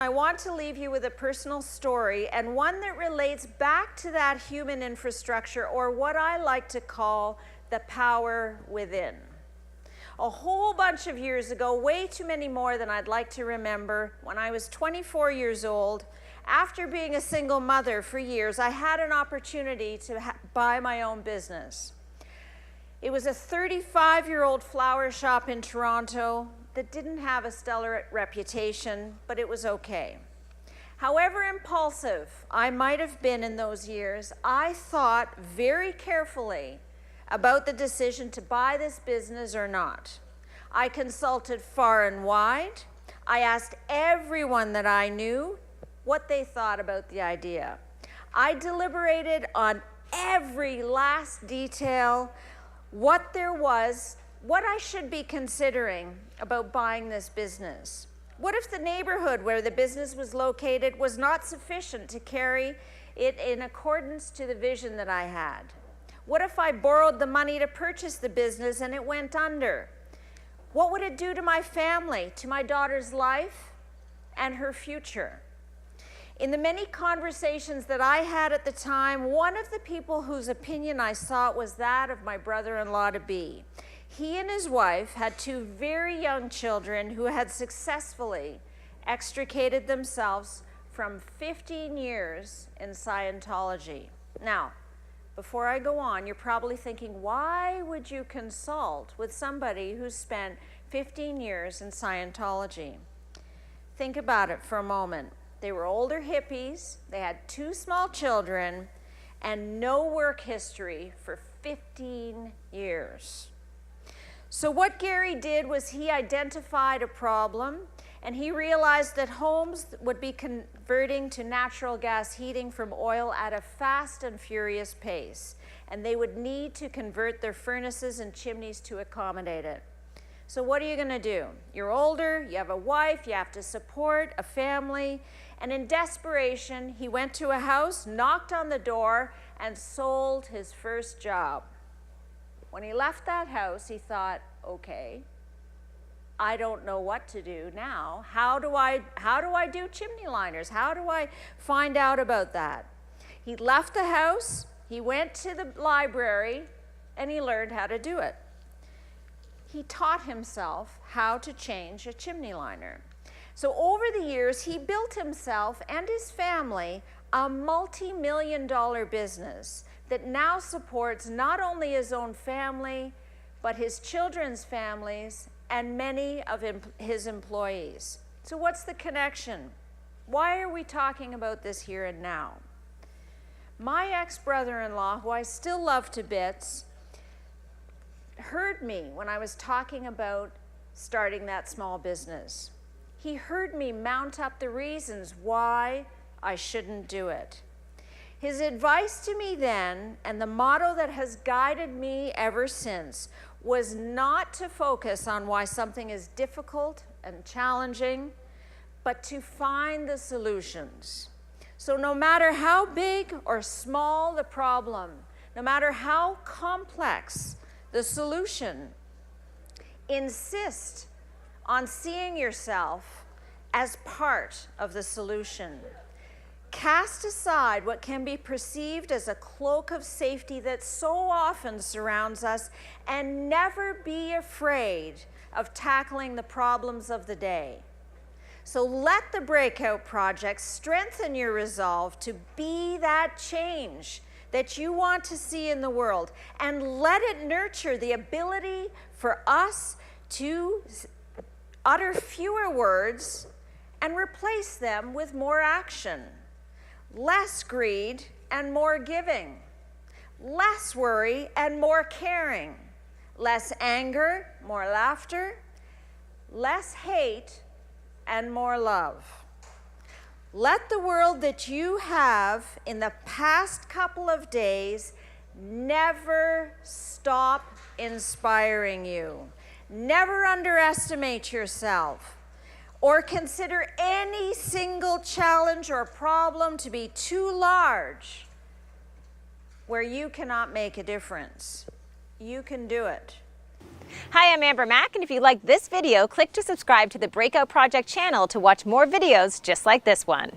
I want to leave you with a personal story, and one that relates back to that human infrastructure, or what I like to call the power within. A whole bunch of years ago, way too many more than I'd like to remember, when I was 24 years old, after being a single mother for years, I had an opportunity to buy my own business. It was a 35-year-old flower shop in Toronto that didn't have a stellar reputation, but it was okay. However impulsive I might have been in those years, I thought very carefully about the decision to buy this business or not. I consulted far and wide. I asked everyone that I knew what they thought about the idea. I deliberated on every last detail, what there was, what I should be considering about buying this business. What if the neighborhood where the business was located was not sufficient to carry it in accordance to the vision that I had? What if I borrowed the money to purchase the business and it went under? What would it do to my family, to my daughter's life and her future? In the many conversations that I had at the time, one of the people whose opinion I sought was that of my brother-in-law-to-be. He and his wife had two very young children who had successfully extricated themselves from 15 years in Scientology. Now, before I go on, you're probably thinking, why would you consult with somebody who spent 15 years in Scientology? Think about it for a moment. They were older hippies, they had two small children, and no work history for 15 years. So what Gary did was he identified a problem, and he realized that homes would be converting to natural gas heating from oil at a fast and furious pace, and they would need to convert their furnaces and chimneys to accommodate it. So what are you going to do? You're older, you have a wife, you have to support a family, and in desperation, he went to a house, knocked on the door, and sold his first job. When he left that house, he thought, okay, I don't know what to do now. How do I do chimney liners? How do I find out about that? He left the house, he went to the library, and he learned how to do it. He taught himself how to change a chimney liner. So over the years, he built himself and his family a multi-million-dollar business that now supports not only his own family, but his children's families and many of his employees. So what's the connection? Why are we talking about this here and now? My ex-brother-in-law, who I still love to bits, heard me when I was talking about starting that small business. He heard me mount up the reasons why I shouldn't do it. His advice to me then, and the motto that has guided me ever since, was not to focus on why something is difficult and challenging, but to find the solutions. So no matter how big or small the problem, no matter how complex the solution, insist on seeing yourself as part of the solution. Cast aside what can be perceived as a cloak of safety that so often surrounds us, and never be afraid of tackling the problems of the day. So let the Breakout project strengthen your resolve to be that change that you want to see in the world, and let it nurture the ability for us to utter fewer words and replace them with more action. Less greed and more giving. Less worry and more caring. Less anger, more laughter. Less hate and more love. Let the world that you have in the past couple of days never stop inspiring you. Never underestimate yourself or consider any single challenge or problem to be too large where you cannot make a difference. You can do it. Hi, I'm Amber Mack, and if you like this video, click to subscribe to the Breakout Project channel to watch more videos just like this one.